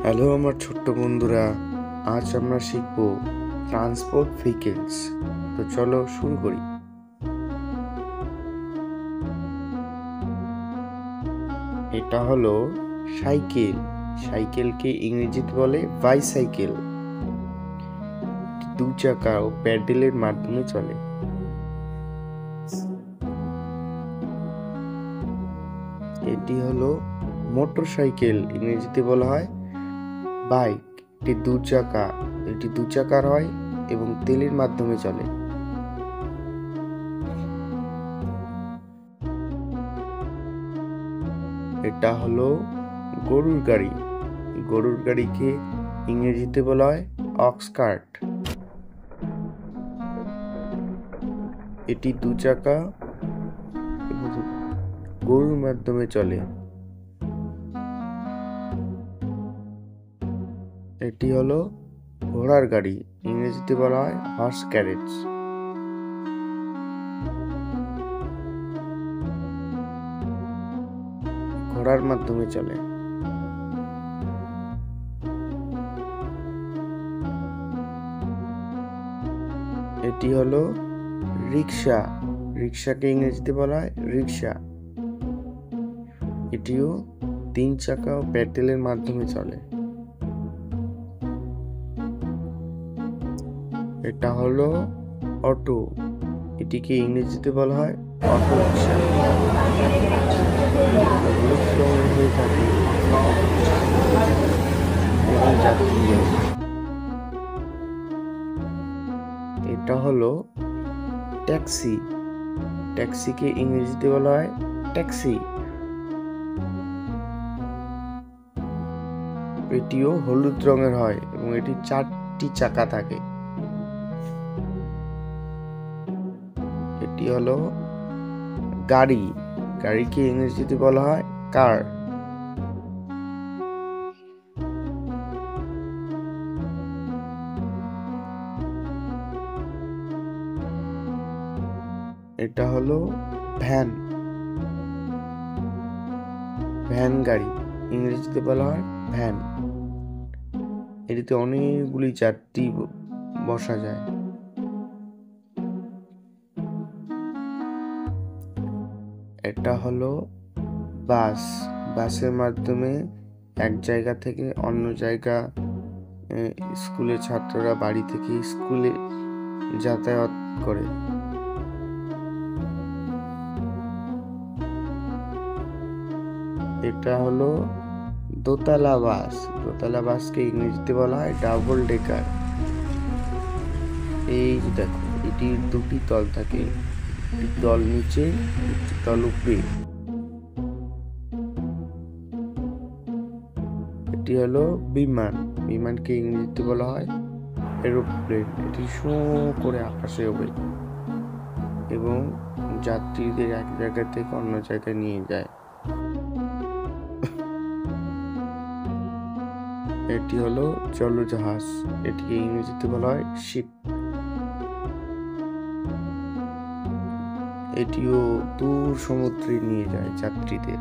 Hello আমার ছোট্ট বন্ধুরা, আজ আমরা শিখব ট্রান্সপোর্ট ভেহিকেলস। তো চলো শুরু করি। এটা হলো সাইকেল। সাইকেলকে ইংরেজিতে বলে বাইসাইকেল। দু চাকা ও প্যাডেলের মাধ্যমে চলে। এটি হলো মোটর সাইকেল, ইংরেজিতে বলা হয় বাইক। এটি দু চাকার হয় এবং তেলের মাধ্যমে চলে। এটা হলো গরুর গাড়ি। গরুর গাড়িকে ইংরেজিতে বলা হয় অক্স কার্ট। এটি দু চাকা এবং গরুর মাধ্যমে চলে। এটি হলো ঘোড়ার গাড়ি, ইংরেজিতে বলা হয় হর্স ক্যারেজ। ঘোড়ার মাধ্যমে চলে। এটি হলো রিক্সা। রিক্সাকে ইংরেজিতে বলা হয় রিক্সা। এটিও তিন চাকা ও প্যাডেলের মাধ্যমে চলে। এটা হলো অটো। এটিকে ইংরেজিতে বলা হয় অটো রিক্সা। হলুদ রঙের হয়ে থাকে এবং যাত্রী যায়। এটা হলো ট্যাক্সি। ট্যাক্সিকে ইংরেজিতে বলা হয় ট্যাক্সি। এটিও হলুদ রঙের হয় এবং এটি 4টি চাকা থাকে। এটি হলো গাড়ি। গাড়িকে ইংরেজিতে বলা হয় কার। এটা হলো ভ্যান। ভ্যান গাড়ি, ইংরেজিতে বলা হয় ভ্যান। এটিতে অনেকগুলি যাত্রী বসা যায়। এটা হলো বাস। বাসের মাধ্যমে এক জায়গা থেকে অন্য জায়গা স্কুলের ছাত্ররা বাড়ি থেকে স্কুলে যাতায়াত করে। এটা হলো দোতলা বাস। দোতলা বাসকে ইংরেজিতে বলা হয় ডাবল ডেকার। এই যে দেখো, এটির দুটি তল থাকে, একটি তল নিচে, একটি তল উপরে। এটি হলো বিমান। বিমানকে ইংরেজিতে বলা হয় এরোপ্লেন। এটি শো করে আকাশে ওড়ে এবং যাত্রীদের এক জায়গা থেকে অন্য জায়গায় নিয়ে যায়। এটি হলো জলজাহাজ। এটিকে ইংরেজিতে বলা হয় শিপ। এটিও দূর সমুদ্রে নিয়ে যায় যাত্রীদের।